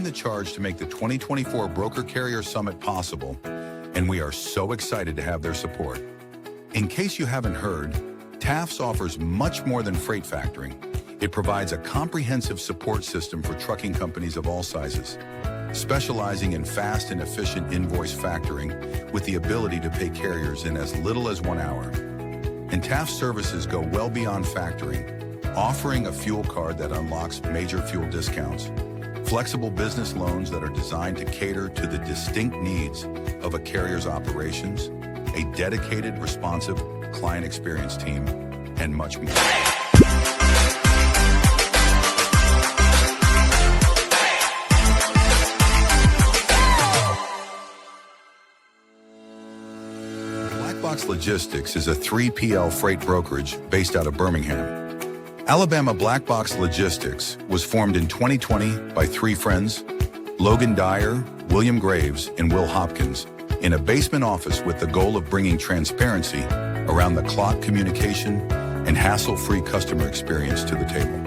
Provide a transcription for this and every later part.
the charge to make the 2024 Broker Carrier Summit possible, and we are so excited to have their support. In case you haven't heard, TAFS offers much more than freight factoring. It provides a comprehensive support system for trucking companies of all sizes, specializing in fast and efficient invoice factoring with the ability to pay carriers in as little as 1 hour. And TAFS services go well beyond factoring, offering a fuel card that unlocks major fuel discounts, flexible business loans that are designed to cater to the distinct needs of a carrier's operations, a dedicated, responsive client experience team, and much more. Blackbox Logistics is a 3PL freight brokerage based out of Birmingham, Alabama. Blackbox Logistics was formed in 2020 by 3 friends, Logan Dyer, William Graves, and Will Hopkins, in a basement office with the goal of bringing transparency around the clock communication and hassle-free customer experience to the table.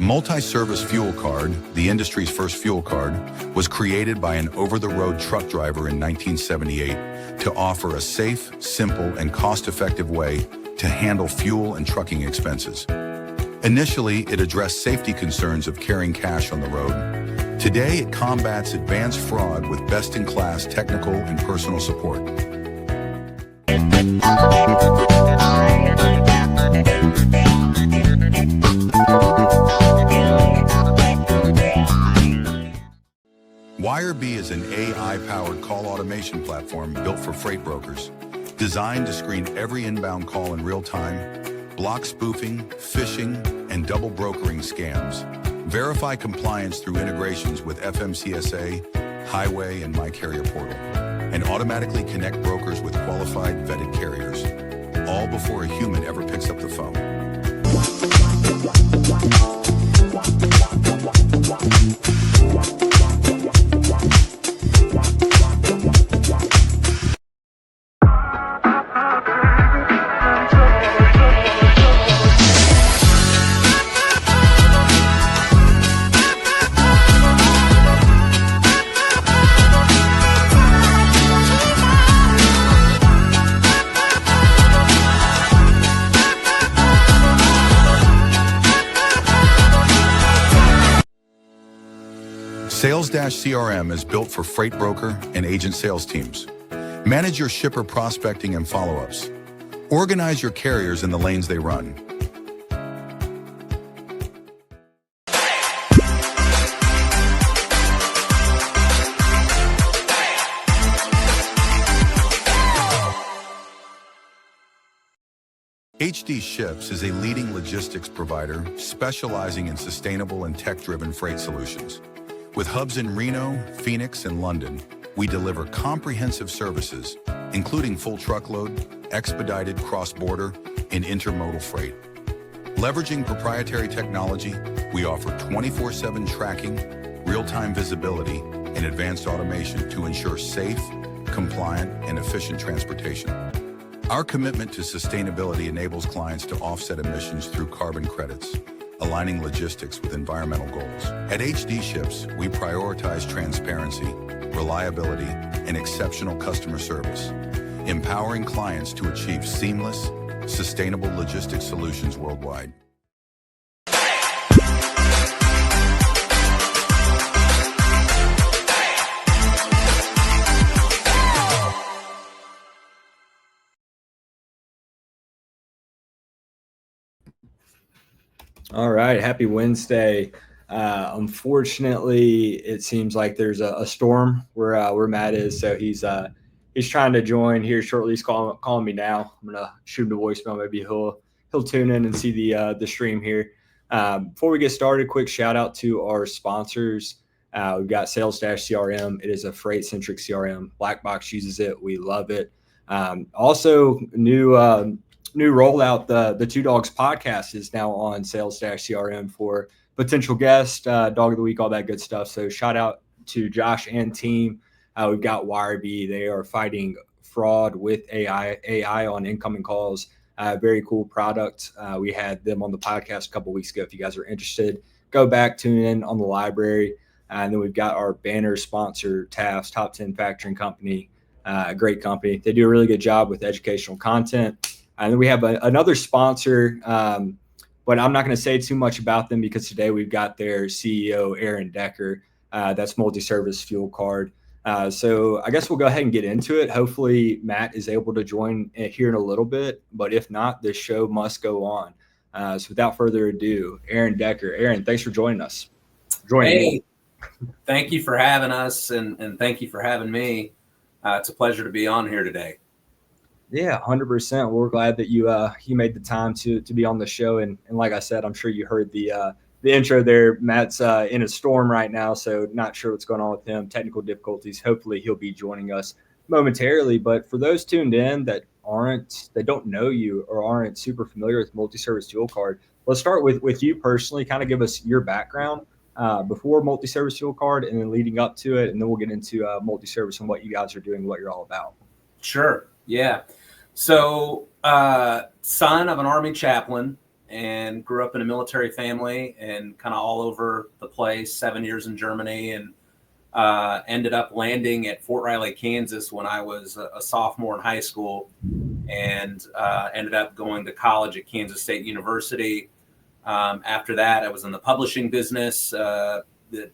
Multi-service fuel card, the industry's first fuel card, was created by an over-the-road truck driver in 1978 to offer a safe, simple, and cost-effective way to handle fuel and trucking expenses. Initially, it addressed safety concerns of carrying cash on the road. Today, it combats advanced fraud with best-in-class technical and personal support. WireB is an AI-powered call automation platform built for freight brokers, designed to screen every inbound call in real time, block spoofing, phishing, and double brokering scams, verify compliance through integrations with FMCSA, Highway, and My Carrier Portal, and automatically connect brokers with qualified, vetted carriers, all before a human ever picks up the phone. Sales-CRM is built for freight broker and agent sales teams. Manage your shipper prospecting and follow-ups. Organize your carriers in the lanes they run. HD Ships is a leading logistics provider specializing in sustainable and tech-driven freight solutions. With hubs in Reno, Phoenix, and London, we deliver comprehensive services, including full truckload, expedited cross-border, and intermodal freight. Leveraging proprietary technology, we offer 24/7 tracking, real-time visibility, and advanced automation to ensure safe, compliant, and efficient transportation. Our commitment to sustainability enables clients to offset emissions through carbon credits, aligning logistics with environmental goals. At HD Ships, we prioritize transparency, reliability, and exceptional customer service, empowering clients to achieve seamless, sustainable logistics solutions worldwide. All right. Happy Wednesday. Unfortunately, it seems like there's a storm where Matt is. So he's trying to join here shortly. He's calling me now. I'm going to shoot him a voicemail. Maybe he'll tune in and see the stream here. Before we get started, quick shout out to our sponsors. We've got Sales-CRM. It is a freight centric CRM. Blackbox uses it. We love it. Also new rollout, the Two Dawgs podcast is now on Sales-CRM for potential guest, dog of the week, all that good stuff. So shout out to Josh and team. We've got YRB. They are fighting fraud with AI on incoming calls. Very cool product. We had them on the podcast a couple weeks ago. If you guys are interested, go back, tune in on the library. And then we've got our banner sponsor, Taft's Top 10 Factoring Company. A great company. They do a really good job with educational content. And then we have another sponsor, but I'm not going to say too much about them because today we've got their CEO, Aaron Decker. That's Multi-Service Fuel Card. So I guess we'll go ahead and get into it. Hopefully Matt is able to join here in a little bit, but if not, this show must go on. So without further ado, Aaron Decker. Aaron, thanks for joining us. Hey, thank you for having us, and thank you for having me. It's a pleasure to be on here today. Yeah, 100%. Well, we're glad that you made the time to be on the show. And like I said, I'm sure you heard the intro there. Matt's in a storm right now, so not sure what's going on with him. Technical difficulties. Hopefully he'll be joining us momentarily. But for those tuned in that don't know you or aren't super familiar with Multi-Service Fuel Card, let's start with you personally. Kind of give us your background before Multi-Service Fuel Card and then leading up to it, and then we'll get into Multi-Service and what you guys are doing, what you're all about. Sure. Yeah. So, son of an Army chaplain, and grew up in a military family and kind of all over the place, 7 years in Germany, and ended up landing at Fort Riley, Kansas when I was a sophomore in high school, and ended up going to college at Kansas State University. After that, I was in the publishing business out in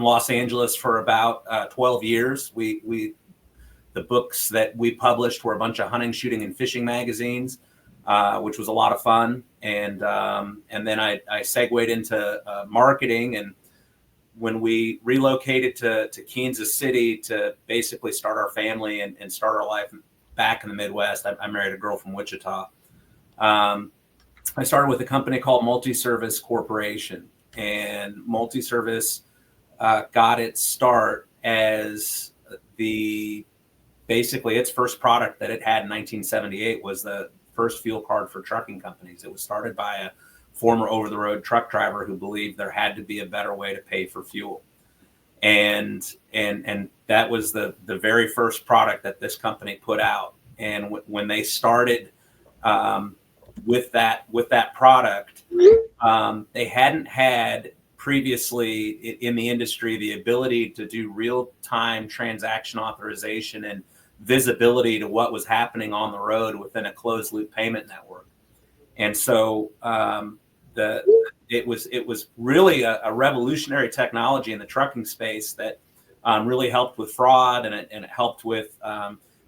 Los Angeles for about 12 years. The books that we published were a bunch of hunting, shooting, and fishing magazines, which was a lot of fun. And then I segued into marketing. And when we relocated to Kansas City to basically start our family and start our life back in the Midwest, I married a girl from Wichita. I started with a company called Multi-Service Corporation, and Multi-Service got its start as basically its first product that it had in 1978 was the first fuel card for trucking companies. It was started by a former over-the-road truck driver who believed there had to be a better way to pay for fuel. And that was the very first product that this company put out. And when they started with that product, they hadn't had previously in the industry the ability to do real-time transaction authorization and visibility to what was happening on the road within a closed-loop payment network. And so it was really a revolutionary technology in the trucking space that really helped with fraud, and it helped with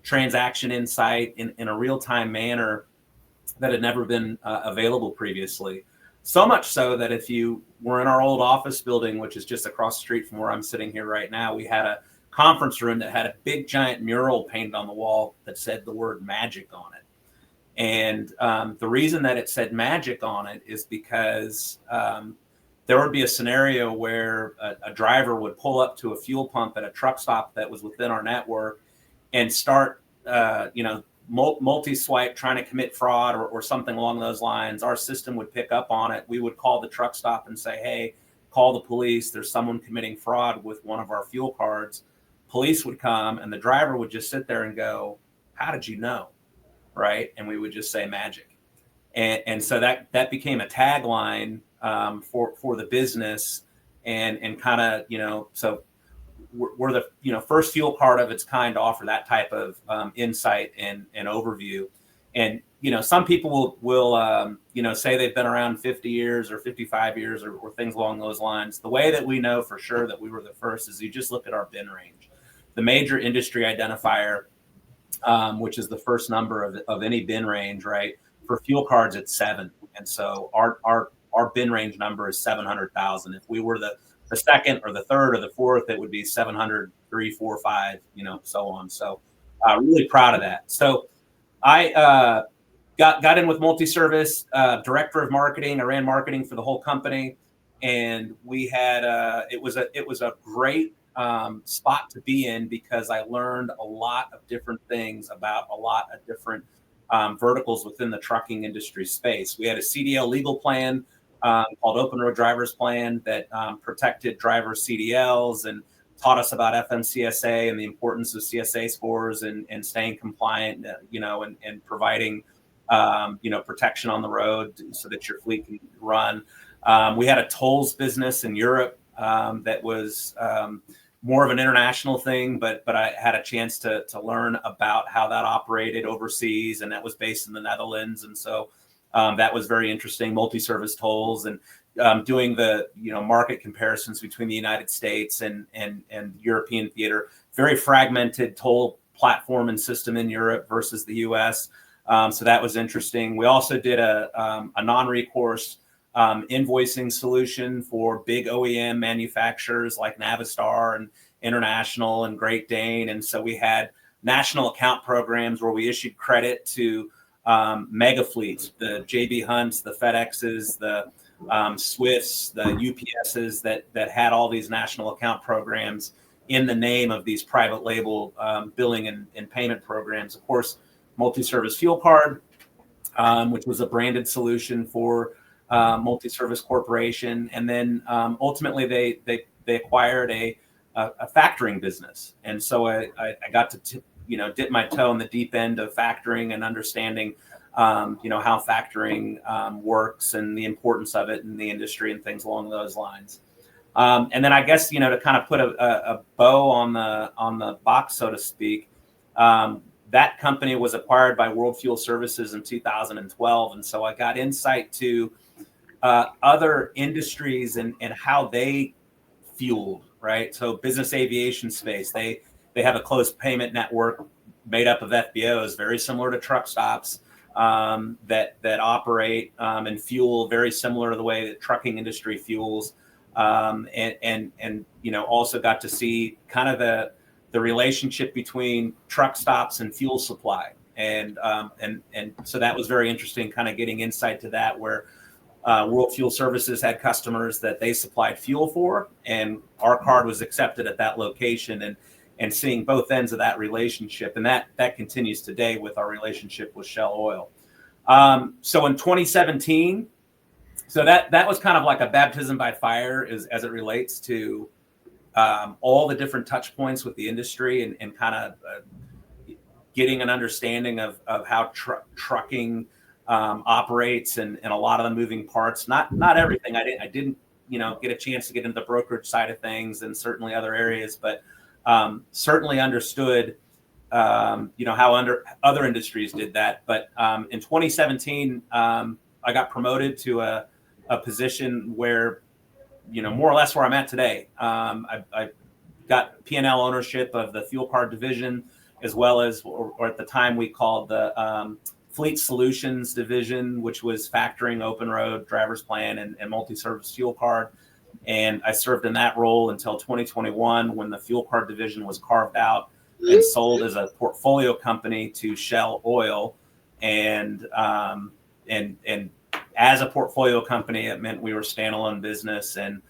transaction insight in a real-time manner that had never been available previously. So much so that if you were in our old office building, which is just across the street from where I'm sitting here right now, we had a conference room that had a big giant mural painted on the wall that said the word magic on it. And the reason that it said magic on it is because there would be a scenario where a driver would pull up to a fuel pump at a truck stop that was within our network and start, multi-swipe, trying to commit fraud or something along those lines. Our system would pick up on it. We would call the truck stop and say, hey, call the police. There's someone committing fraud with one of our fuel cards. Police would come, and the driver would just sit there and go, how did you know? Right? And we would just say magic. And so that became a tagline for the business, and kind of, so we're the first fuel card of its kind to offer that type of insight and overview. And some people will say they've been around 50 years or 55 years or things along those lines. The way that we know for sure that we were the first is you just look at our bin range, the major industry identifier, which is the first number of any bin range, right? For fuel cards, it's 7. And so our bin range number is 700,000. If we were the second or the third or the fourth, it would be 700, 3, 4, 5, so on. So really proud of that. So I got in with Multi-Service, director of marketing. I ran marketing for the whole company, and we had it was a great spot to be in because I learned a lot of different things about a lot of different verticals within the trucking industry space. We had a CDL legal plan called Open Road Drivers Plan that protected driver CDLs and taught us about FMCSA and the importance of CSA scores and staying compliant, and providing, protection on the road so that your fleet can run. We had a tolls business in Europe that was more of an international thing, but I had a chance to learn about how that operated overseas, and that was based in the Netherlands. And so that was very interesting, multi-service tolls, and doing the market comparisons between the United States and European theater. Very fragmented toll platform and system in Europe versus the US. So that was interesting. We also did a non-recourse invoicing solution for big OEM manufacturers like Navistar and International and Great Dane. And so we had national account programs where we issued credit to mega fleets, the JB Hunts, the FedExes, the Swifts, the UPSs that had all these national account programs in the name of these private label billing and payment programs. Of course, multi-service fuel card, which was a branded solution for multi-service corporation. And then ultimately they acquired a factoring business. And so I got to dip my toe in the deep end of factoring and understanding how factoring works and the importance of it in the industry and things along those lines. And then I guess, to kind of put a bow on the box, so to speak, that company was acquired by World Fuel Services in 2012. And so I got insight to other industries and how they fueled, right? So business aviation space, they have a closed payment network made up of FBOs, very similar to truck stops, that operate and fuel very similar to the way the trucking industry fuels. And also got to see kind of the relationship between truck stops and fuel supply. And so that was very interesting, kind of getting insight to that, where World Fuel Services had customers that they supplied fuel for, and our card was accepted at that location, and seeing both ends of that relationship. And that continues today with our relationship with Shell Oil. So in 2017, so that was kind of like a baptism by fire as it relates to all the different touch points with the industry and kind of getting an understanding of how trucking operates and a lot of the moving parts. Not everything. I didn't get a chance to get into the brokerage side of things and certainly other areas, but certainly understood how other industries did that. But in 2017, I got promoted to a position where, more or less where I'm at today. I got P&L ownership of the fuel card division, as well as, or at the time we called the Fleet Solutions division, which was factoring, open road, driver's plan, and multi-service fuel card. And I served in that role until 2021, when the fuel card division was carved out and sold as a portfolio company to Shell Oil. And as a portfolio company, it meant we were standalone business. And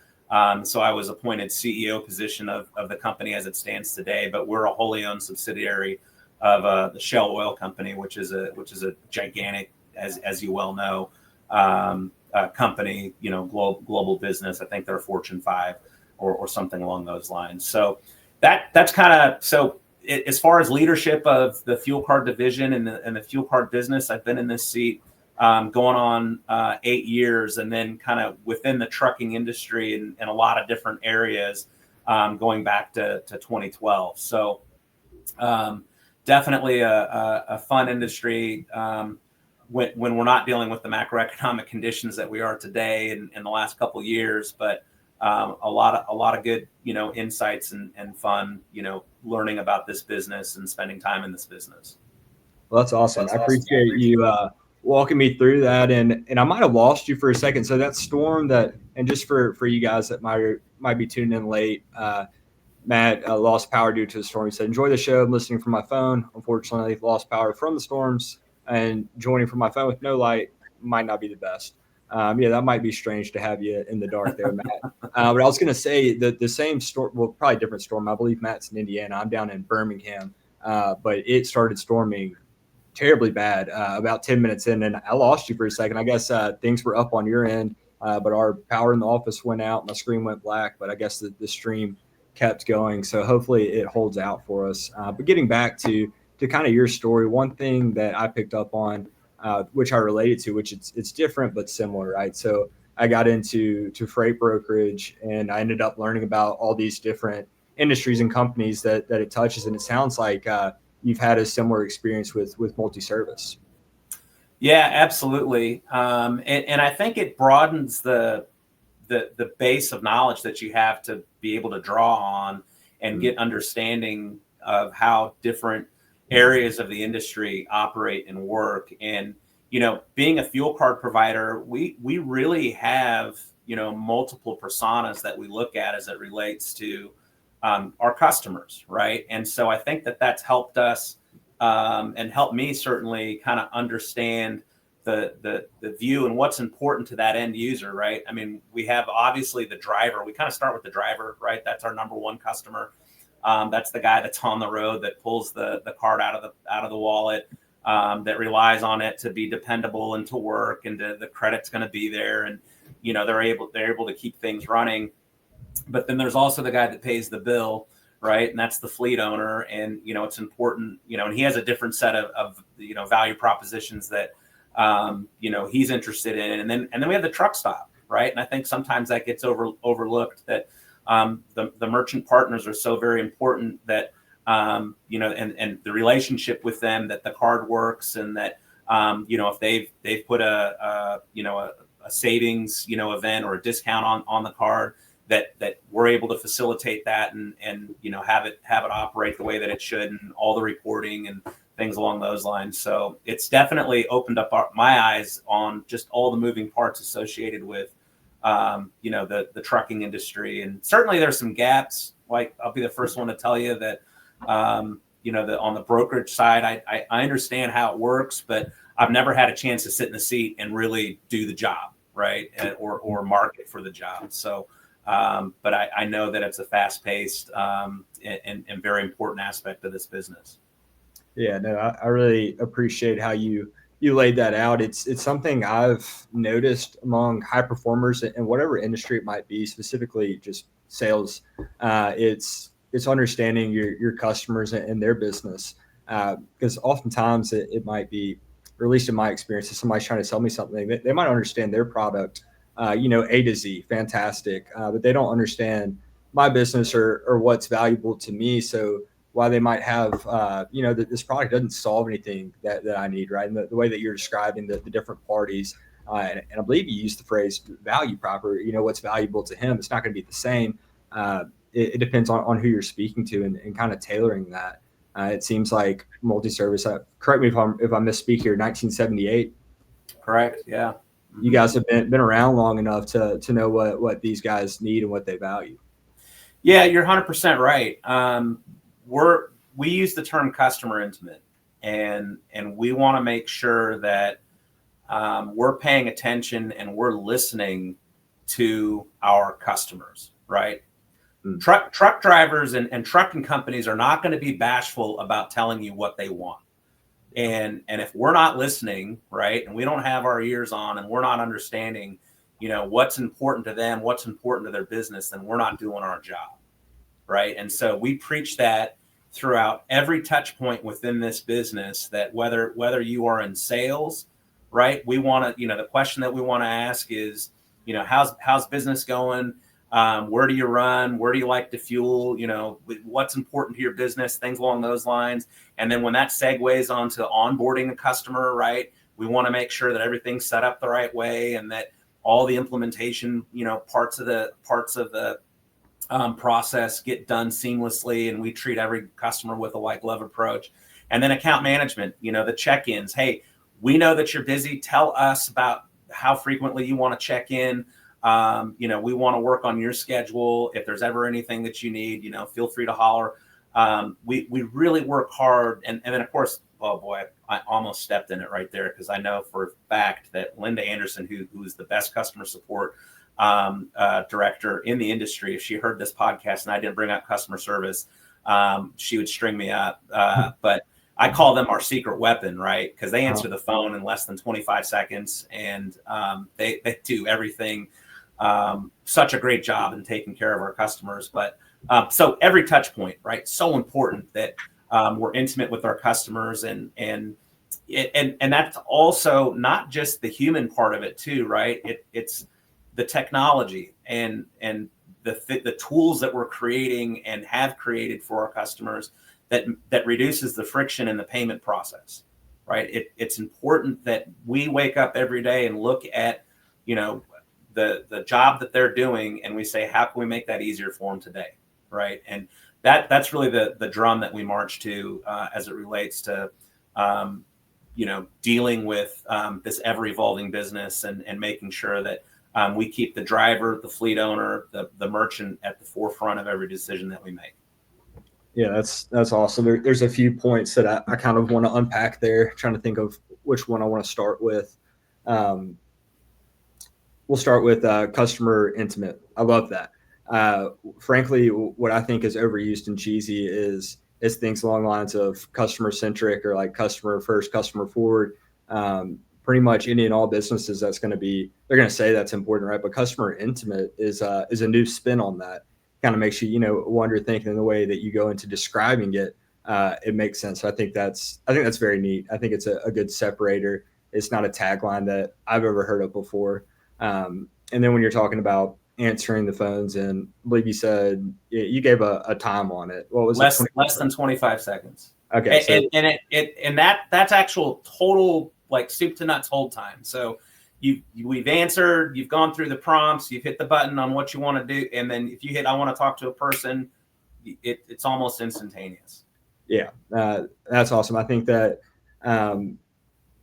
so I was appointed CEO position of the company as it stands today. But we're a wholly owned subsidiary of the Shell Oil Company, which is a gigantic, as you well know, company, global business. I think they're a Fortune 5 or something along those lines. So that's kind of, so as far as leadership of the fuel card division and the fuel card business, I've been in this seat going on 8 years, and then kind of within the trucking industry in a lot of different areas, going back to 2012. So definitely a fun industry when we're not dealing with the macroeconomic conditions that we are today in the last couple of years, but a lot of good insights and fun learning about this business and spending time in this business. Well, that's awesome. I appreciate you walking me through that, and I might have lost you for a second. So that storm and just for you guys that might be tuning in late, Matt lost power due to the storm. He said, "Enjoy the show. I'm listening from my phone. Unfortunately, lost power from the storms, and joining from my phone with no light might not be the best." That might be strange to have you in the dark there, Matt. But I was going to say that the same storm, well, probably different storm. I believe Matt's in Indiana. I'm down in Birmingham, but it started storming terribly bad about 10 minutes in, and I lost you for a second. I guess things were up on your end. but our power in the office went out. My screen went black, but I guess the stream kept going. So hopefully it holds out for us. But getting back to kind of your story, one thing that I picked up on, which I related to, which it's different but similar, right? So I got into freight brokerage, and I ended up learning about all these different industries and companies that it touches. And it sounds like you've had a similar experience with multi-service. Yeah, absolutely. And I think it broadens the base of knowledge that you have to be able to draw on and get understanding of how different areas of the industry operate and work. And, being a fuel card provider, we really have, multiple personas that we look at as it relates to our customers, right? And so I think that that's helped us and helped me certainly kind of understand the view and what's important to that end user, right? I mean, we have obviously the driver. We kind of start with the driver, right? That's our number one customer. That's the guy that's on the road that pulls the card out of the wallet, that relies on it to be dependable and to work, and the credit's going to be there, and they're able to keep things running. But then there's also the guy that pays the bill, right? And that's the fleet owner. And, it's important, and he has a different set of value propositions that, he's interested in. And then we have the truck stop, right? And I think sometimes that gets overlooked, that the merchant partners are so very important, that, and the relationship with them, that the card works, and that, if they've put a savings, event or a discount on the card, that we're able to facilitate that and have it operate the way that it should, and all the reporting and things along those lines. So it's definitely opened up my eyes on just all the moving parts associated with the trucking industry. And certainly there's some gaps. Like, I'll be the first one to tell you that on the brokerage side, I understand how it works, but I've never had a chance to sit in the seat and really do the job, right, or market for the job. So but I know that it's a fast-paced and very important aspect of this business. Yeah, no, I really appreciate how you laid that out. It's something I've noticed among high performers in whatever industry it might be, specifically just sales. It's understanding your customers and their business, because oftentimes it might be, or at least in my experience, if somebody's trying to sell me something, they might understand their product, A to Z, fantastic, but they don't understand my business or what's valuable to me. So why they might have, that this product doesn't solve anything that I need, right? And the way that you're describing the different parties, and I believe you used the phrase value proper, what's valuable to him, it's not going to be the same. It depends on who you're speaking to, and kind of tailoring that. It seems like multi-service, correct me if I misspeak here, 1978. Correct. Yeah. You guys have been around long enough to know what these guys need and what they value. Yeah, you're 100% right. We use the term customer intimate, and we want to make sure that we're paying attention and we're listening to our customers, right? Truck drivers and trucking companies are not going to be bashful about telling you what they want. And if we're not listening, right, and we don't have our ears on, and we're not understanding, what's important to them, what's important to their business, then we're not doing our job, right? And so we preach that throughout every touch point within this business, that whether you are in sales, right, we want to, the question that we want to ask is, how's business going? Where do you run? Where do you like to fuel? What's important to your business? Things along those lines. And then when that segues onto onboarding a customer, right, we want to make sure that everything's set up the right way, and that all the implementation, parts of the process get done seamlessly, and we treat every customer with a white glove approach. And then account management, the check-ins. Hey, we know that you're busy. Tell us about how frequently you want to check in. We want to work on your schedule. If there's ever anything that you need, feel free to holler. We really work hard. And then, of course, oh boy, I almost stepped in it right there, because I know for a fact that Linda Anderson, who is the best customer support director in the industry, if she heard this podcast and I didn't bring up customer service, she would string me up. But I call them our secret weapon, right? Because they answer the phone in less than 25 seconds, and they do everything. Such a great job in taking care of our customers. But so every touch point, right? So important that we're intimate with our customers, and that's also not just the human part of it too, right? It's the technology and the tools that we're creating and have created for our customers that reduces the friction in the payment process, right? It's important that we wake up every day and look at, the job that they're doing, and we say, how can we make that easier for them today, right? And that's really the drum that we march to as it relates to, dealing with this ever-evolving business and making sure that we keep the driver, the fleet owner, the merchant at the forefront of every decision that we make. Yeah, that's awesome. There's a few points that I kind of want to unpack there, trying to think of which one I want to start with. We'll start with customer intimate. I love that. Frankly, what I think is overused and cheesy is things along the lines of customer centric or like customer first, customer forward. Pretty much any and all businesses, they're going to say that's important, right? But customer intimate is a new spin on that. Kind of makes you, wonder, thinking in the way that you go into describing it. It makes sense. So I think that's very neat. I think it's a good separator. It's not a tagline that I've ever heard of before. And then when you're talking about answering the phones, and I believe you said you gave a time on it. What was less it? Less than 25 seconds. Okay. And that's actual total like soup to nuts hold time. So we've answered, you've gone through the prompts, you've hit the button on what you want to do, and then if you hit I want to talk to a person, it's almost instantaneous. Yeah, that's awesome. I think that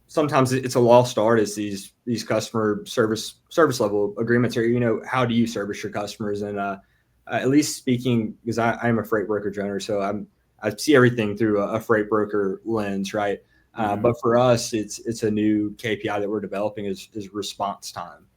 sometimes it's a lost art is these customer service level agreements, or how do you service your customers? And at least speaking, because I am a freight brokerage owner, so I see everything through a freight broker lens, right? But for us, it's a new KPI that we're developing is response time.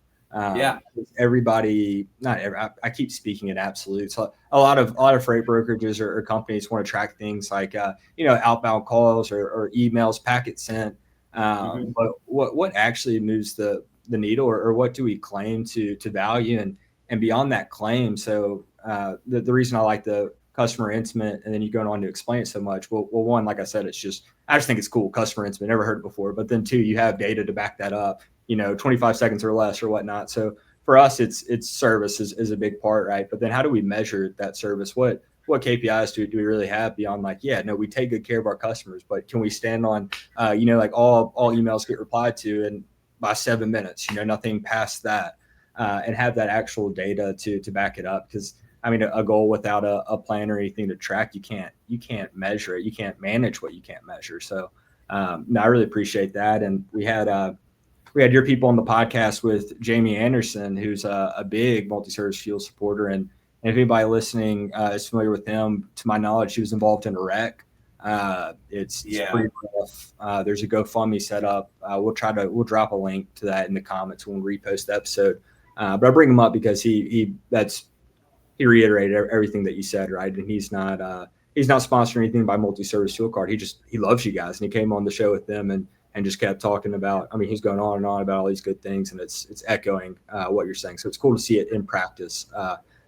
Everybody, not every, I keep speaking in absolutes. A lot of freight brokerages or companies want to track things like outbound calls or emails, packets sent. But what actually moves the needle, or what do we claim to value and beyond that claim? So the reason I like the customer intimate, and then you going on to explain it so much. Well, one, like I said, I just think it's cool. Customer intimate, never heard it before. But then two, you have data to back that up. 25 seconds or less or whatnot. So for us, it's service is a big part, right? But then how do we measure that service? What KPIs do we really have beyond we take good care of our customers, but can we stand on, like all emails get replied to and by 7 minutes, nothing past that, and have that actual data to back it up? Because a goal without a plan or anything to track, you can't measure it. You can't manage what you can't measure. So I really appreciate that. And we had your people on the podcast with Jamie Anderson, who's a big multi-service fuel supporter. And if anybody listening is familiar with him, to my knowledge, he was involved in a wreck. It's pretty rough. There's a GoFundMe set up. We'll drop a link to that in the comments when we repost the episode. But I bring him up because he reiterated everything that you said, right? And he's not sponsoring anything by Multi-Service Fuel Card. He loves you guys, and he came on the show with them and just kept talking about. He's going on and on about all these good things, and it's echoing what you're saying. So it's cool to see it in practice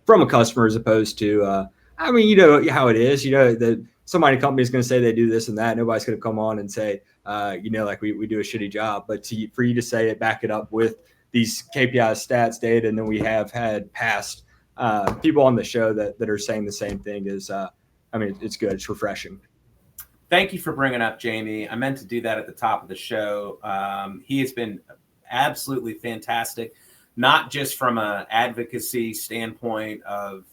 from a customer, as opposed to you know how it is. That somebody in a company is going to say they do this and that. Nobody's going to come on and say like we do a shitty job. But for you to say it, back it up with these KPIs, stats, data, and then we have had past people on the show that are saying the same thing is, it's good. It's refreshing. Thank you for bringing up Jamie. I meant to do that at the top of the show. He has been absolutely fantastic, not just from an advocacy standpoint of,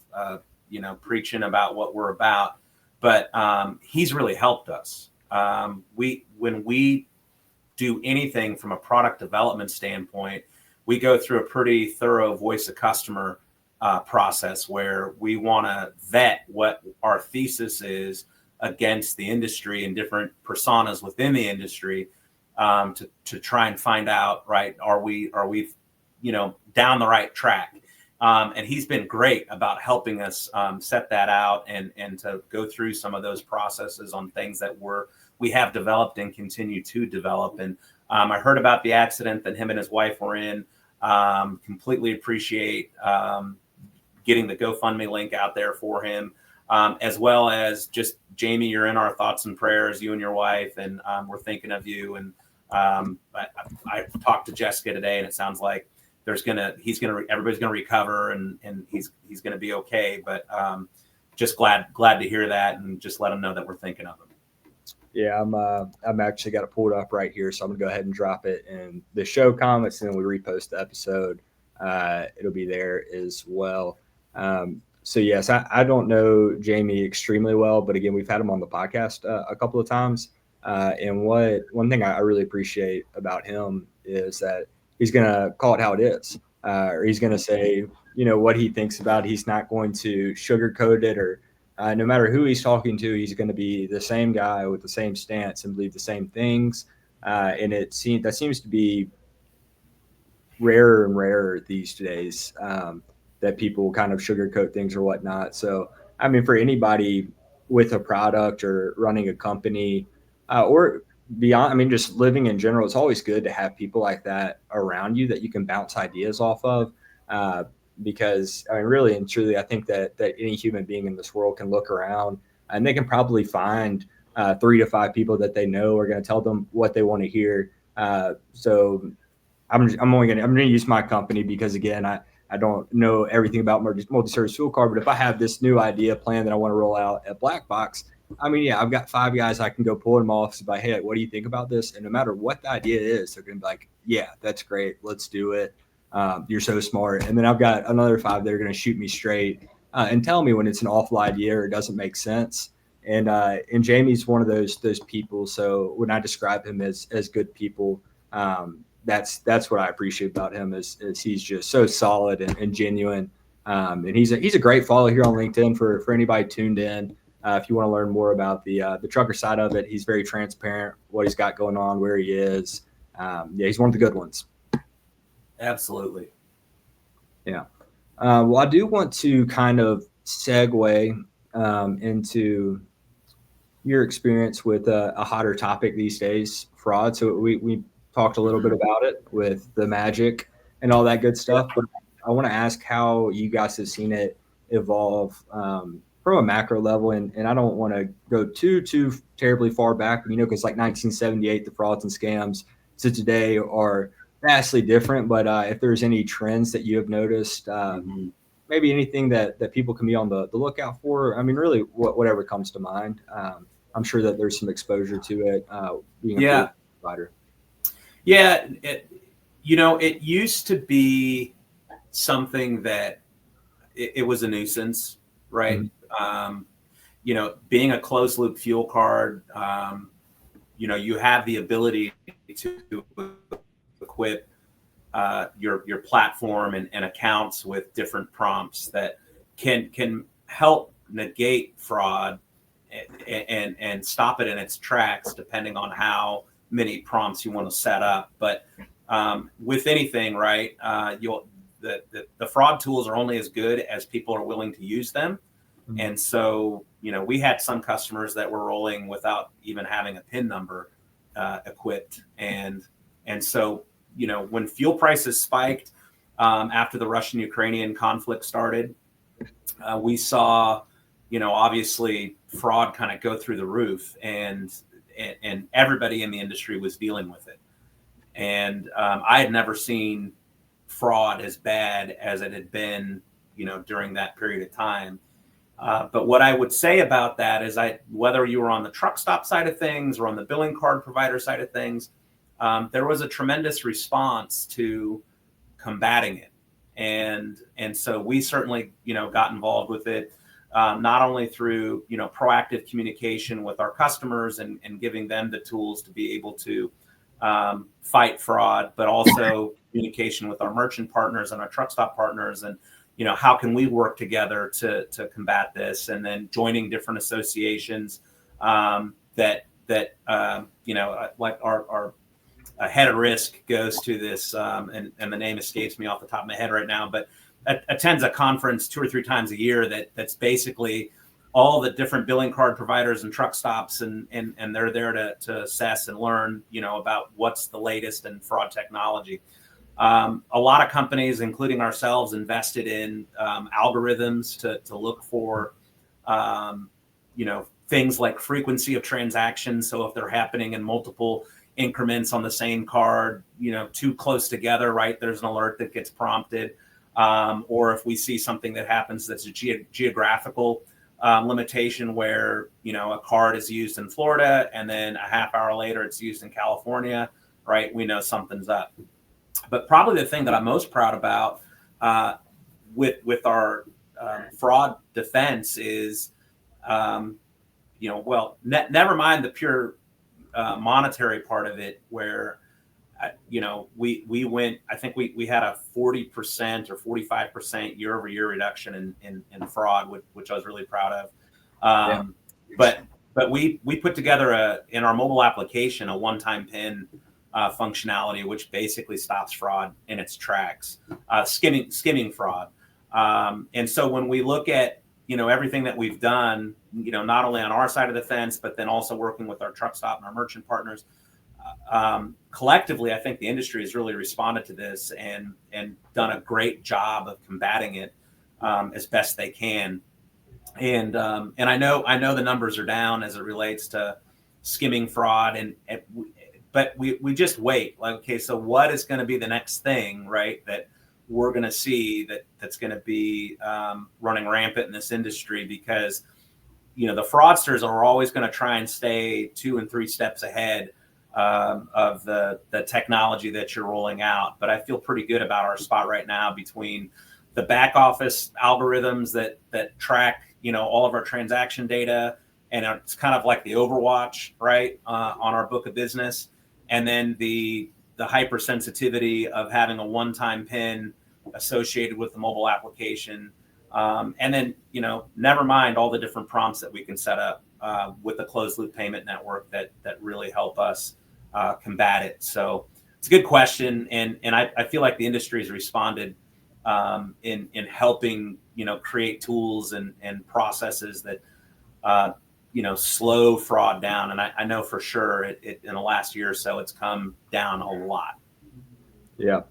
preaching about what we're about, but he's really helped us. When we do anything from a product development standpoint, we go through a pretty thorough voice of customer process where we want to vet what our thesis is against the industry and different personas within the industry, to try and find out, right, are we down the right track? And he's been great about helping us set that out and to go through some of those processes on things that we're we have developed and continue to develop. And I heard about the accident that him and his wife were in. Completely appreciate getting the GoFundMe link out there for him, as well as just, Jamie, you're in our thoughts and prayers, you and your wife, and we're thinking of you. And I talked to Jessica today, and it sounds like everybody's gonna recover, and he's gonna be okay. But just glad to hear that, and just let him know that we're thinking of him. Yeah, I'm actually got it pulled up right here, so I'm gonna go ahead and drop it in the show comments, and then we repost the episode. It'll be there as well. So yes, I don't know Jamie extremely well, but again, we've had him on the podcast a couple of times. And one thing I really appreciate about him is that he's gonna call it how it is, or he's gonna say, what he thinks about it. He's not going to sugarcoat it, or no matter who he's talking to, he's going to be the same guy with the same stance and believe the same things. And that seems to be rarer and rarer these days, that people kind of sugarcoat things or whatnot. So, I mean, for anybody with a product or running a company, or beyond, I mean, just living in general, it's always good to have people like that around you that you can bounce ideas off of. Because I mean, really and truly, I think that any human being in this world can look around and they can probably find 3 to 5 people that they know are going to tell them what they want to hear. So I'm going to use my company because, again, I don't know everything about multi-service fuel card, but if I have this new idea plan that I want to roll out at Black Box, I mean, yeah, I've got 5 guys I can go pull them off. By, hey, what do you think about this? And no matter what the idea is, they're going to be like, yeah, that's great. Let's do it. You're so smart. And then I've got another 5 that are going to shoot me straight and tell me when it's an awful idea or it doesn't make sense. And Jamie's one of those people. So when I describe him as good people, that's what I appreciate about him is he's just so solid and genuine. And he's a great follow here on LinkedIn for anybody tuned in. If you want to learn more about the trucker side of it, he's very transparent, what he's got going on, where he is. Yeah, he's one of the good ones. Absolutely. Yeah. Well, I do want to kind of segue into your experience with a hotter topic these days, fraud. So we talked a little bit about it with the magic and all that good stuff. But I want to ask how you guys have seen it evolve from a macro level. And I don't want to go too terribly far back, because like 1978, the frauds and scams to today are vastly different. But if there's any trends that you have noticed, maybe anything that people can be on the lookout for, I mean, really whatever comes to mind. I'm sure that there's some exposure to it being a provider. Yeah. It used to be something that it was a nuisance, right? Mm-hmm. Being a closed loop fuel card, you have the ability to equip your platform and accounts with different prompts that can help negate fraud and stop it in its tracks, depending on how many prompts you want to set up. But with anything, right, the fraud tools are only as good as people are willing to use them. Mm-hmm. And so, we had some customers that were rolling without even having a PIN number equipped. And so, when fuel prices spiked after the Russian-Ukrainian conflict started, we saw, obviously fraud kind of go through the roof, and everybody in the industry was dealing with it. And I had never seen fraud as bad as it had been, during that period of time. But what I would say about that is whether you were on the truck stop side of things or on the billing card provider side of things, there was a tremendous response to combating it. And so we certainly, got involved with it, not only through, proactive communication with our customers and giving them the tools to be able to fight fraud, but also communication with our merchant partners and our truck stop partners. And, how can we work together to combat this? And then joining different associations that like our head of risk goes to this, and the name escapes me off the top of my head right now, but attends a conference 2 or 3 times a year that's basically all the different billing card providers and truck stops, and they're there to assess and learn, about what's the latest in fraud technology. A lot of companies, including ourselves, invested in algorithms to look for, things like frequency of transactions. So if they're happening in multiple increments on the same card, too close together, right, there's an alert that gets prompted. Or if we see something that happens that's a geographical limitation where, a card is used in Florida and then a half hour later it's used in California, right, we know something's up. But probably the thing that I'm most proud about with our fraud defense is, never mind the pure monetary part of it, where we went, I think we had a 40% or 45% year-over-year reduction in fraud, which I was really proud of. But we put together in our mobile application a one-time PIN functionality, which basically stops fraud in its tracks, skimming fraud. And so when we look at everything that we've done, not only on our side of the fence, but then also working with our truck stop and our merchant partners, collectively, I think the industry has really responded to this and done a great job of combating it as best they can. And I know the numbers are down as it relates to skimming fraud, but we just wait. Like, okay, so what is going to be the next thing, right, that we're going to see that's going to be running rampant in this industry? Because the fraudsters are always going to try and stay 2 and 3 steps ahead of the technology that you're rolling out. But I feel pretty good about our spot right now between the back office algorithms that track all of our transaction data, and it's kind of like the Overwatch, right, on our book of business, and then the hypersensitivity of having a one-time PIN associated with the mobile application. And then, never mind all the different prompts that we can set up with the closed loop payment network that really help us combat it. So it's a good question. And I feel like the industry has responded in helping, create tools and processes that, slow fraud down. And I know for sure it in the last year or so, it's come down a lot. Yeah.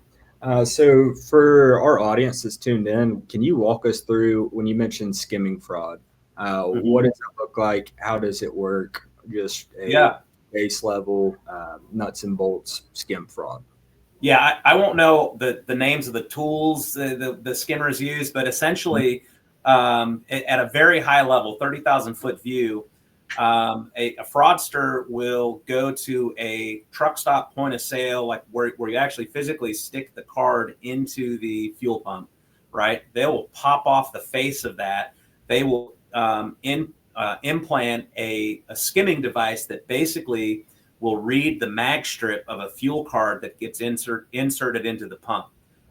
So for our audience that's tuned in, can you walk us through, when you mentioned skimming fraud, what does it look like? How does it work? Just a base level, nuts and bolts skim fraud. Yeah, I won't know the names of the tools the skimmers use, but essentially at a very high level, 30,000 foot view, a fraudster will go to a truck stop point of sale, like where you actually physically stick the card into the fuel pump, right? They will pop off the face of that. They will implant a skimming device that basically will read the mag strip of a fuel card that gets inserted into the pump,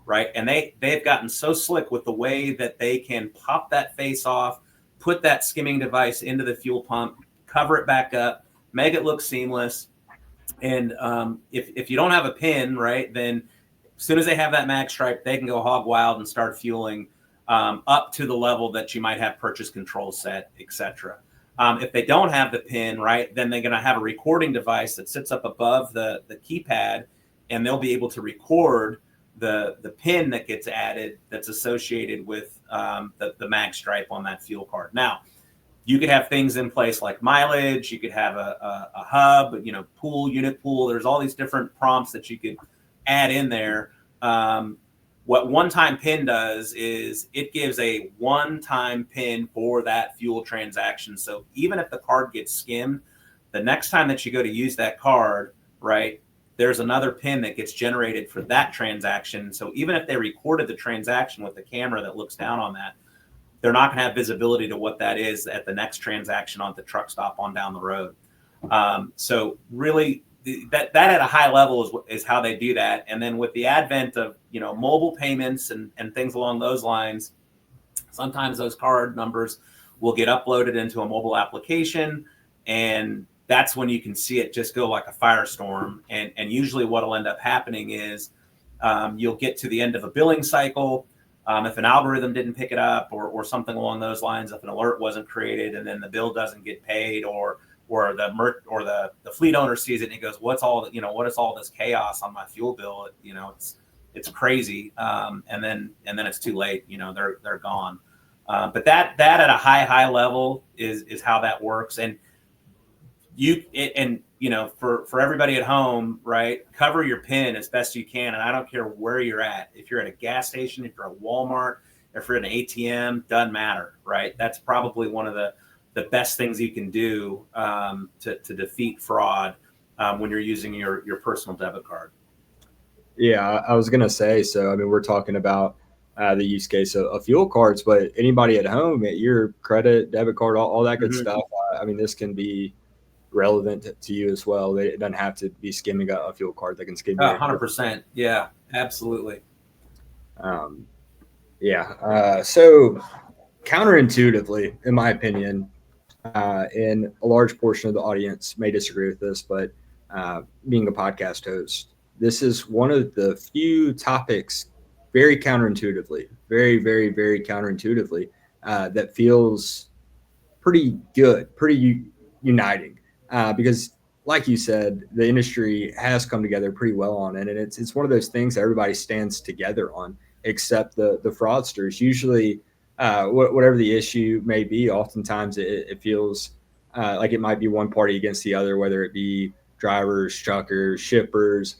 right? And they've gotten so slick with the way that they can pop that face off, put that skimming device into the fuel pump, cover it back up, make it look seamless. And if you don't have a PIN, right, then as soon as they have that mag stripe, they can go hog wild and start fueling up to the level that you might have purchase control set, etc. If they don't have the PIN, right, then they're going to have a recording device that sits up above the keypad, and they'll be able to record the PIN that gets added that's associated with the mag stripe on that fuel card. Now, you could have things in place like mileage. You could have a hub, pool, unit pool. There's all these different prompts that you could add in there. What one-time PIN does is it gives a one-time PIN for that fuel transaction. So even if the card gets skimmed, the next time that you go to use that card, right, there's another PIN that gets generated for that transaction. So even if they recorded the transaction with the camera that looks down on that, they're not going to have visibility to what that is at the next transaction on the truck stop on down the road. So really, that at a high level is how they do that. And then with the advent of mobile payments and things along those lines, sometimes those card numbers will get uploaded into a mobile application, and that's when you can see it just go like a firestorm. And usually what will end up happening is you'll get to the end of a billing cycle. If an algorithm didn't pick it up or something along those lines, if an alert wasn't created and then the bill doesn't get paid, or the fleet owner sees it and he goes, what is all this chaos on my fuel bill? It's crazy. And then it's too late, they're gone. But that at a high level is how that works. And for everybody at home, right, cover your PIN as best you can. And I don't care where you're at. If you're at a gas station, if you're at Walmart, if you're at an ATM, doesn't matter, right? That's probably one of the best things you can do to defeat fraud when you're using your personal debit card. Yeah, I was going to say, so, I mean, we're talking about the use case of fuel cards, but anybody at home, your credit, debit card, all that good stuff. I mean, this can be relevant to you as well. It doesn't have to be skimming a fuel card. They can skim you. 100%. Yeah, absolutely. So counterintuitively, in my opinion, and a large portion of the audience may disagree with this, but being a podcast host, this is one of the few topics very counterintuitively, very, very, very counterintuitively, that feels pretty good, pretty uniting. Because like you said, the industry has come together pretty well on it. And it's one of those things that everybody stands together on, except the fraudsters. Usually, whatever the issue may be, oftentimes it feels like it might be one party against the other, whether it be drivers, truckers, shippers,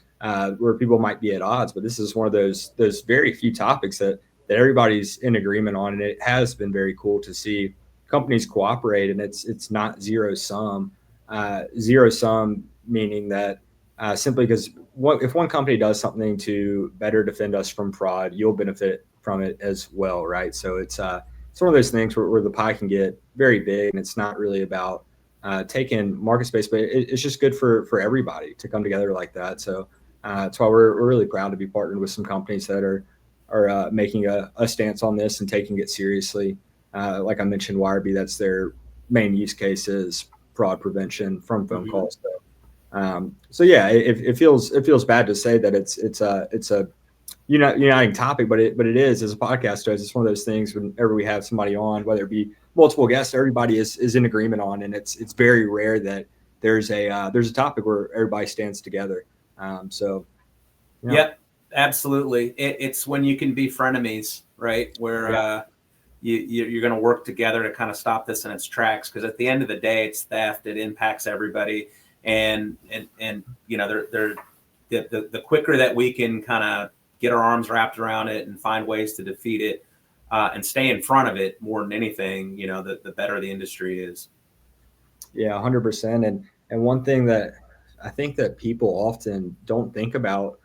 where people might be at odds. But this is one of those very few topics that everybody's in agreement on. And it has been very cool to see companies cooperate, and it's not zero sum. Zero sum meaning that simply because if one company does something to better defend us from fraud, you'll benefit from it as well, right? So it's one of those things where the pie can get very big, and it's not really about taking market space, but it's just good for everybody to come together like that. So that's why we're really proud to be partnered with some companies that are making a stance on this and taking it seriously. Like I mentioned, Wirebee, that's their main use case is fraud prevention from phone calls. So yeah, it feels bad to say that it's a uniting topic, but it is, as a podcast host, it's one of those things whenever we have somebody on, whether it be multiple guests, everybody is in agreement on, and it's very rare that there's a topic where everybody stands together. Yep, absolutely. It's when you can be frenemies, right? Where you're going to work together to kind of stop this in its tracks, because at the end of the day, it's theft. It impacts everybody, and the quicker that we can kind of get our arms wrapped around it and find ways to defeat it and stay in front of it more than anything, the better the industry is. Yeah, 100%. And one thing that I think that people often don't think about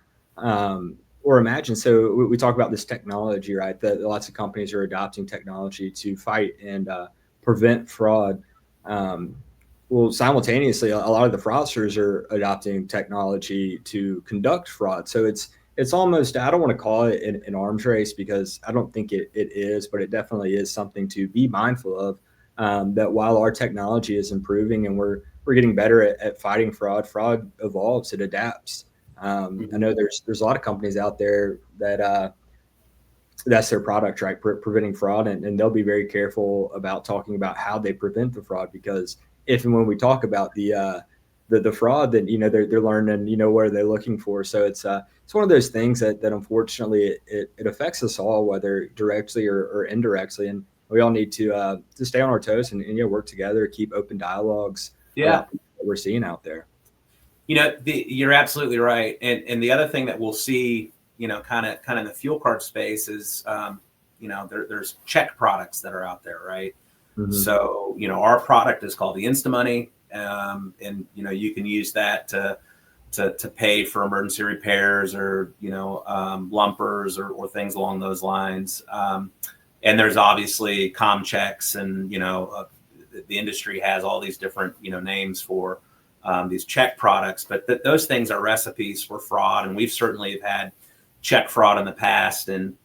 or imagine. So we talk about this technology, right? That lots of companies are adopting technology to fight and prevent fraud. Well, simultaneously, a lot of the fraudsters are adopting technology to conduct fraud. So it's almost, I don't want to call it an arms race, because I don't think it is, but it definitely is something to be mindful of. That while our technology is improving and we're getting better at fighting fraud evolves, it adapts. I know there's a lot of companies out there that that's their product, right? Preventing fraud, and they'll be very careful about talking about how they prevent the fraud, because if and when we talk about the fraud, then they're learning what they're looking for. So it's one of those things that unfortunately it affects us all, whether directly or indirectly, and we all need to stay on our toes and work together, keep open dialogues. That we're seeing out there. You're absolutely right. And the other thing that we'll see, kind of in the fuel card space is, there's check products that are out there, right? Mm-hmm. So, our product is called the InstaMoney. And, you can use that to pay for emergency repairs or, lumpers or things along those lines. And there's obviously com checks, and, the industry has all these different, names for these check products, but those things are recipes for fraud. And we've certainly had check fraud in the past. And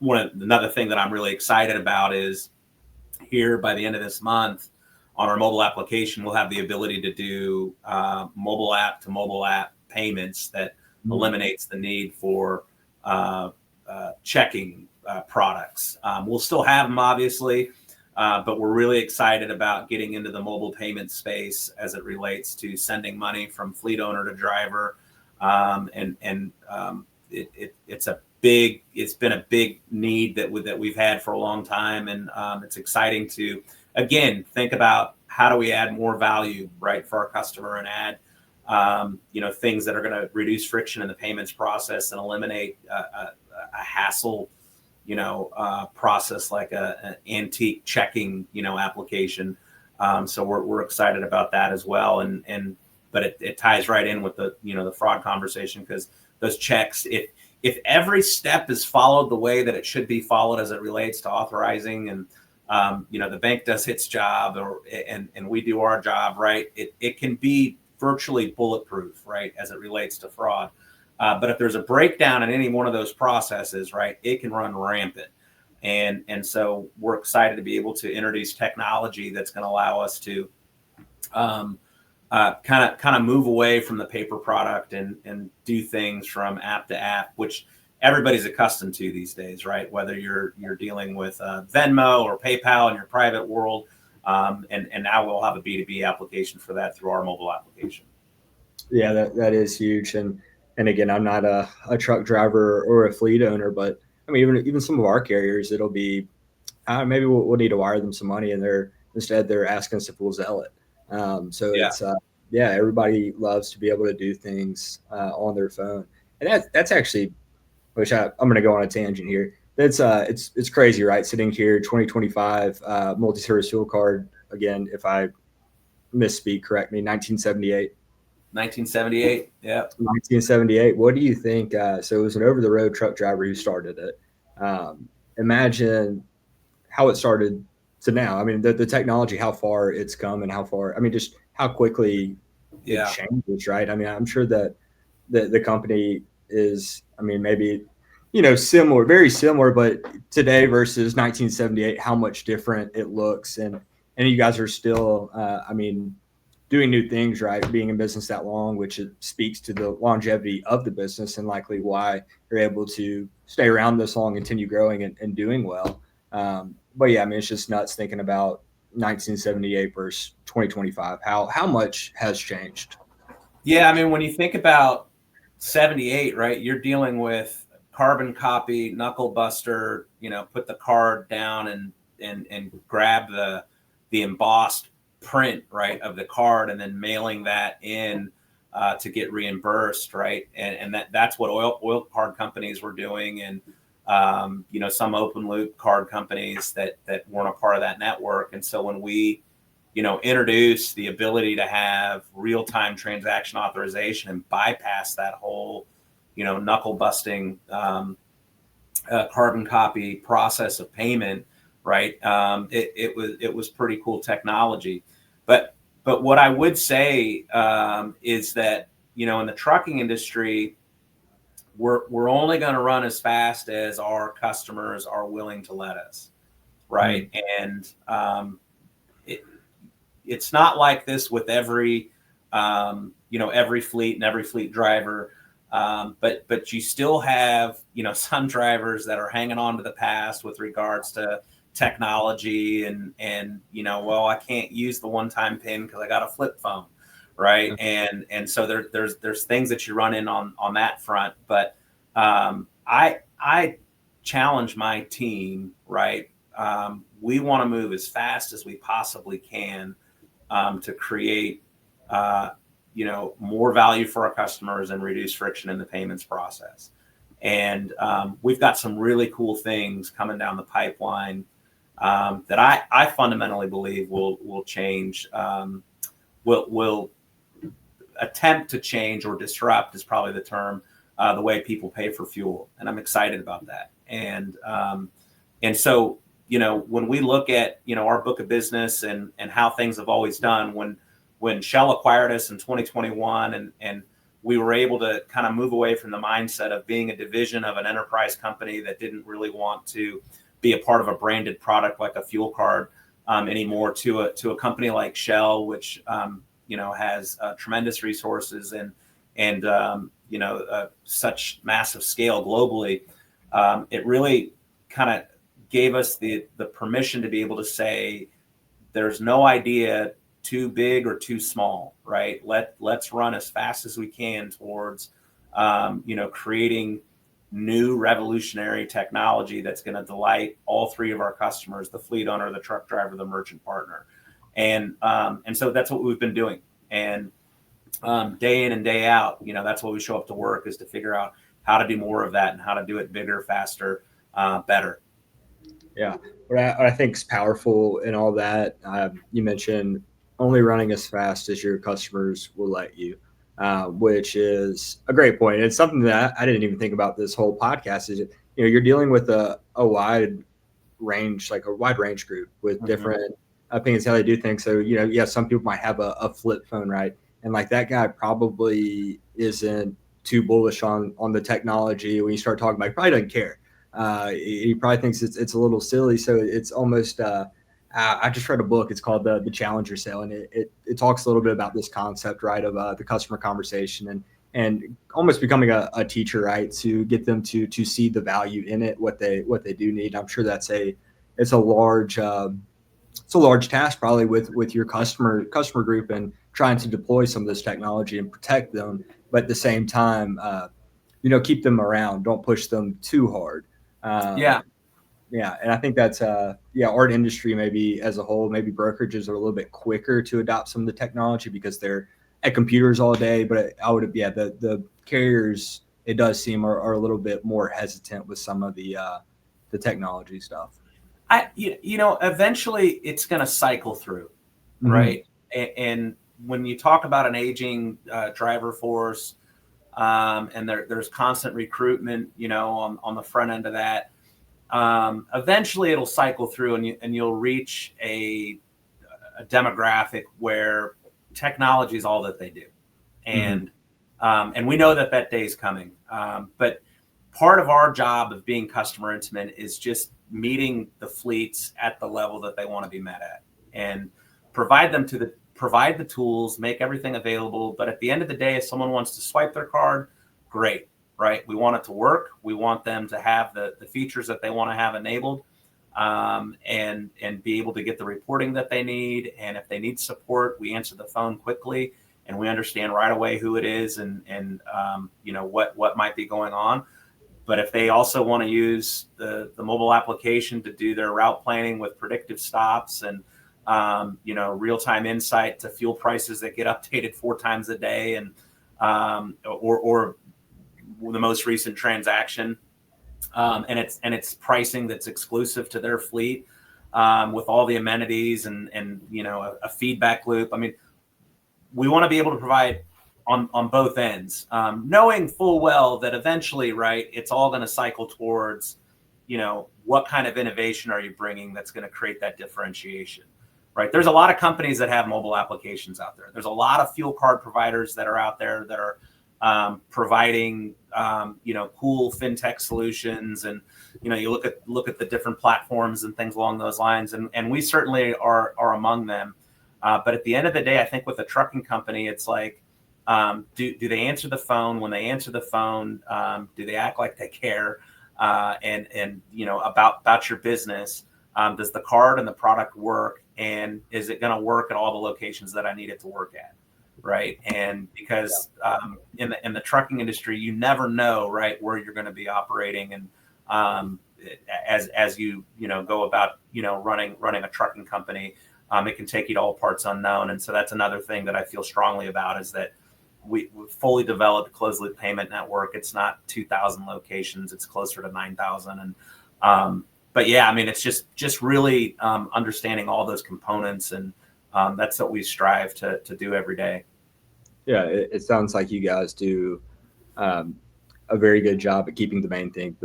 another thing that I'm really excited about is here by the end of this month on our mobile application, we'll have the ability to do mobile app to mobile app payments that eliminates the need for checking products. We'll still have them, obviously, but we're really excited about getting into the mobile payment space as it relates to sending money from fleet owner to driver. It's been a big need that we've had for a long time. And it's exciting to, again, think about how do we add more value, right, for our customer and add, things that are going to reduce friction in the payments process and eliminate a hassle, process like an antique checking, application. So we're excited about that as well. But it ties right in with the, the fraud conversation, because those checks, if every step is followed the way that it should be followed as it relates to authorizing, and the bank does its job, and we do our job, right, it can be virtually bulletproof, right, as it relates to fraud. But if there's a breakdown in any one of those processes, right, it can run rampant. And so we're excited to be able to introduce technology that's going to allow us to kind of move away from the paper product and do things from app to app, which everybody's accustomed to these days, right? Whether you're dealing with Venmo or PayPal in your private world, and now we'll have a B2B application for that through our mobile application. Yeah, that is huge. And again, I'm not a truck driver or a fleet owner, but I mean, even some of our carriers, it'll be maybe we'll need to wire them some money, and they're asking us if we'll Zelle it. So Yeah. it's everybody loves to be able to do things on their phone, and that's actually, which I'm going to go on a tangent here. That's it's crazy, right? Sitting here, 2025, multi-service fuel card. Again, if I misspeak, correct me. 1978. 1978. Yeah. 1978. What do you think? So it was an over-the-road truck driver who started it. Imagine how it started to now. I mean, the technology, how far it's come, and how far. I mean, just how quickly it changes, right? I mean, I'm sure that the company is. I mean, maybe similar, very similar, but today versus 1978, how much different it looks, and you guys are still. I mean, doing new things, right? Being in business that long, which it speaks to the longevity of the business and likely why you're able to stay around this long, continue growing and doing well. But yeah, I mean, it's just nuts thinking about 1978 versus 2025. How much has changed? Yeah, I mean, when you think about 78, right, you're dealing with carbon copy, knuckle buster, put the card down and grab the embossed print, right, of the card, and then mailing that in to get reimbursed, right? And that's what oil card companies were doing, and some open loop card companies that weren't a part of that network. And so when we introduce the ability to have real-time transaction authorization and bypass that whole knuckle busting carbon copy process of payment, right, it was pretty cool technology. But what I would say is that in the trucking industry, we're only going to run as fast as our customers are willing to let us, right? And it's not like this with every every fleet and every fleet driver, but you still have some drivers that are hanging on to the past with regards to technology and well, I can't use the one-time pin because I got a flip phone, right? And so there's things that you run in on that front. But I challenge my team, right? We want to move as fast as we possibly can to create more value for our customers and reduce friction in the payments process. And we've got some really cool things coming down the pipeline that I fundamentally believe will change, will attempt to change or disrupt is probably the term, the way people pay for fuel. And I'm excited about that. And so, when we look at, our book of business and how things have always done, when Shell acquired us in 2021 and we were able to kind of move away from the mindset of being a division of an enterprise company that didn't really want to be a part of a branded product like a fuel card anymore to a company like Shell, which has tremendous resources and such massive scale globally. It really kind of gave us the permission to be able to say, there's no idea too big or too small, right? Let's run as fast as we can towards, creating new revolutionary technology that's going to delight all three of our customers: the fleet owner, the truck driver, the merchant partner. And so that's what we've been doing. And day in and day out, that's what we show up to work, is to figure out how to do more of that and how to do it bigger, faster, better. Yeah. What I think is powerful in all that, you mentioned only running as fast as your customers will let you, which is a great point. It's something that I didn't even think about this whole podcast. Is, you're dealing with a wide range, like a wide range group with different opinions, how they do things. So, some people might have a flip phone, right? And like that guy probably isn't too bullish on the technology. When you start talking about, he probably doesn't care. He probably thinks it's a little silly. So it's almost, I just read a book. It's called the Challenger Sale, and it talks a little bit about this concept, right, of the customer conversation and almost becoming a teacher, right, to get them to see the value in it, what they do need. I'm sure it's a large task probably with your customer group, and trying to deploy some of this technology and protect them, but at the same time, keep them around. Don't push them too hard. Yeah, and I think that's our industry maybe as a whole, maybe brokerages are a little bit quicker to adopt some of the technology because they're at computers all day. But the carriers, it does seem, are a little bit more hesitant with some of the technology stuff. Eventually it's going to cycle through, right? And when you talk about an aging driver force, and there's constant recruitment, on the front end of that. Eventually it'll cycle through, and you'll reach a demographic where technology is all that they do. And we know that day is coming. But part of our job of being customer intimate is just meeting the fleets at the level that they want to be met at, and provide the tools, make everything available. But at the end of the day, if someone wants to swipe their card, great. Right. We want it to work. We want them to have the features that they want to have enabled, and be able to get the reporting that they need. And if they need support, we answer the phone quickly, and we understand right away who it is and what might be going on. But if they also want to use the mobile application to do their route planning with predictive stops and real-time insight to fuel prices that get updated 4 times a day, and or the most recent transaction, and it's pricing that's exclusive to their fleet, with all the amenities and a feedback loop. I mean, we want to be able to provide on both ends, knowing full well that eventually, right, it's all going to cycle towards, what kind of innovation are you bringing that's going to create that differentiation, right? There's a lot of companies that have mobile applications out there. There's a lot of fuel card providers that are out there that are providing cool fintech solutions, and you look at the different platforms and things along those lines, and we certainly are among them. But at the end of the day, I think with a trucking company, it's like, do they answer the phone? When they answer the phone, do they act like they care, and about your business? Does the card and the product work, and is it going to work at all the locations that I need it to work at? Right. And because in the trucking industry, you never know, right, where you're going to be operating. And as you go about, running a trucking company, it can take you to all parts unknown. And so that's another thing that I feel strongly about, is that we fully developed closed loop payment network. It's not 2,000 locations. It's closer to 9,000. And but yeah, I mean, it's just really understanding all those components, and that's what we strive to do every day. Yeah, it sounds like you guys do a very good job at keeping the main thing,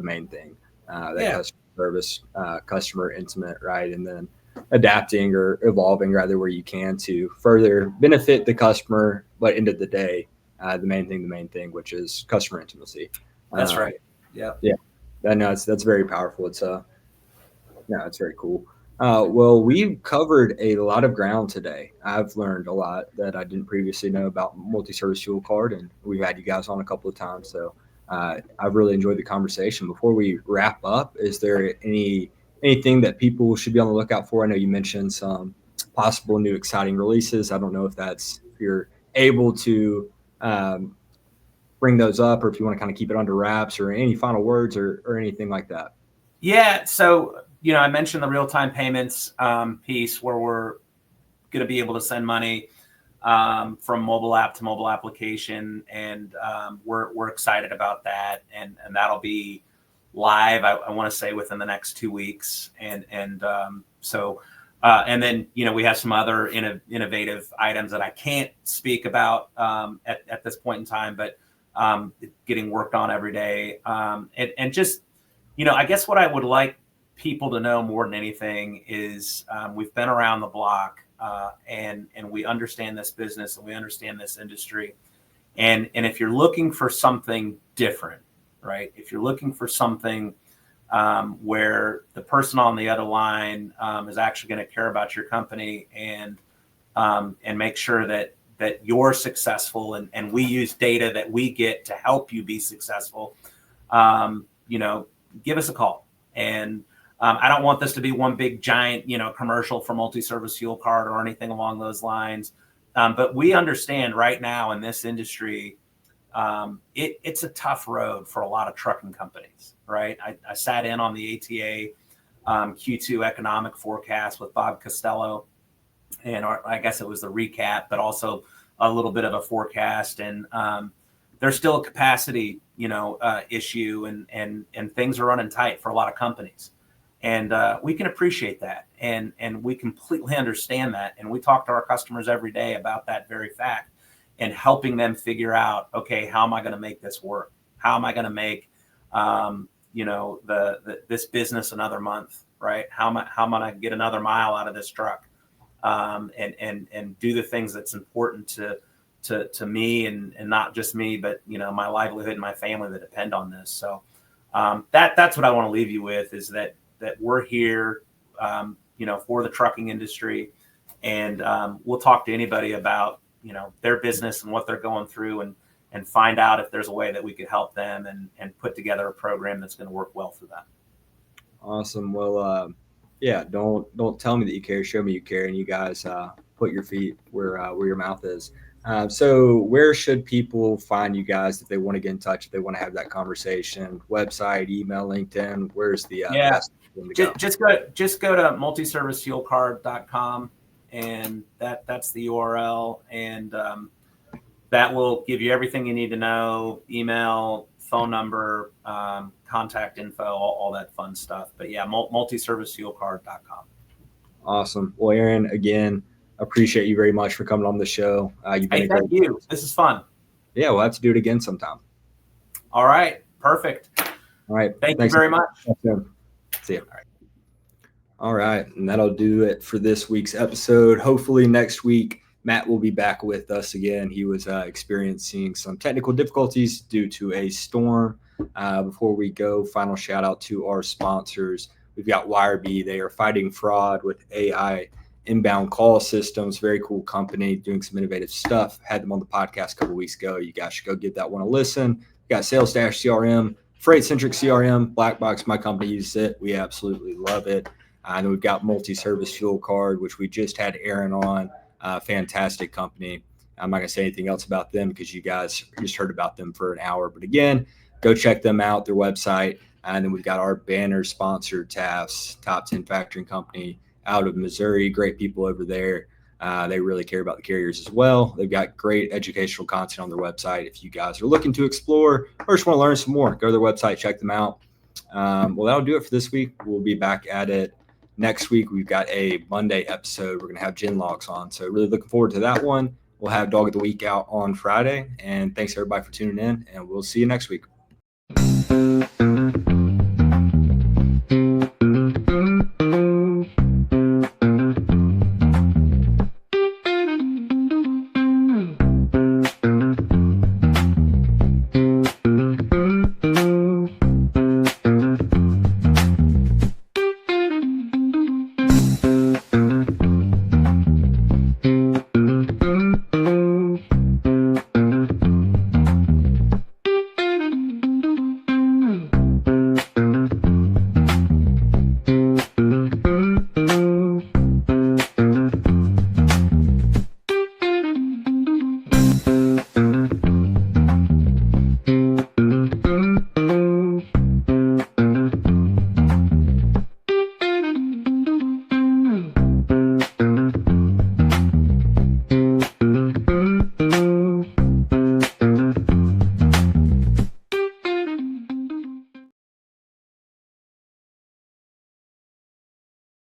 customer service, customer intimate, right? And then adapting or evolving rather where you can to further benefit the customer. But end of the day, the main thing, which is customer intimacy. That's right. Yeah. Yeah. No, that's very powerful. It's very cool. Well, we've covered a lot of ground today. I've learned a lot that I didn't previously know about multi-service fuel card, and we've had you guys on a couple of times. So I've really enjoyed the conversation. Before we wrap up, is there anything that people should be on the lookout for? I know you mentioned some possible new exciting releases. I don't know if you're able to bring those up, or if you want to kind of keep it under wraps, or any final words or anything like that. Yeah. So, I mentioned the real-time payments piece where we're going to be able to send money from mobile app to mobile application. And we're excited about that. And that'll be live, I want to say, within the next 2 weeks. And then, we have some other innovative items that I can't speak about at this point in time, but getting worked on every day. And just, I guess what I would like people to know more than anything is we've been around the block and we understand this business and we understand this industry. And if you're looking for something different, right? If you're looking for something where the person on the other line is actually going to care about your company and make sure that you're successful, and we use data that we get to help you be successful, give us a call. And I don't want this to be one big giant, commercial for multi-service fuel card or anything along those lines. But we understand right now in this industry, it's a tough road for a lot of trucking companies, right? I sat in on the ATA Q2 economic forecast with Bob Costello, and I guess it was the recap, but also a little bit of a forecast. And there's still a capacity, issue, and things are running tight for a lot of companies. And we can appreciate that, and we completely understand that. And we talk to our customers every day about that very fact, and helping them figure out, okay, how am I going to make this work? How am I going to make, this business another month, right? How am I going to get another mile out of this truck, and do the things that's important to me, and not just me, but my livelihood and my family that depend on this. So that's what I want to leave you with, is that we're here, for the trucking industry, and we'll talk to anybody about their business and what they're going through, and find out if there's a way that we could help them and put together a program that's going to work well for them. Awesome. Well, yeah, don't tell me that you care. Show me you care, and you guys put your feet where your mouth is. So where should people find you guys if they want to get in touch, if they want to have that conversation? Website, email, LinkedIn? Where's the best one to go? Just go to multiservicefuelcard.com, and that's the URL, and that will give you everything you need to know: email, phone number, contact info, all that fun stuff. But yeah, multiservicefuelcard.com. Awesome. Well, Aaron, again, appreciate you very much for coming on the show. You've been thank you. This is fun. Yeah, we'll have to do it again sometime. All right. Perfect. All right. Thank you very much. See you. All right. And that'll do it for this week's episode. Hopefully next week, Matt will be back with us again. He was experiencing some technical difficulties due to a storm. Before we go, final shout out to our sponsors. We've got Wirebee. They are fighting fraud with AI inbound call systems. Very cool company doing some innovative stuff. Had them on the podcast a couple weeks ago. You guys should go give that one a listen. We got Sales Dash CRM, Freight Centric CRM, Blackbox. My company uses it. We absolutely love it. And we've got Multi-Service Fuel Card, which we just had Aaron on. Fantastic company. I'm not going to say anything else about them because you guys just heard about them for an hour. But again, go check them out, their website. And then we've got our banner sponsor, TAFS, Top 10 Factoring Company out of Missouri. Great people over there. They really care about the carriers as well. They've got great educational content on their website. If you guys are looking to explore or just want to learn some more, go to their website, check them out. Well, that'll do it for this week. We'll be back at it next week. We've got a Monday episode. We're going to have Jen Logs on. So really looking forward to that one. We'll have Dog of the Week out on Friday. And thanks everybody for tuning in, and we'll see you next week.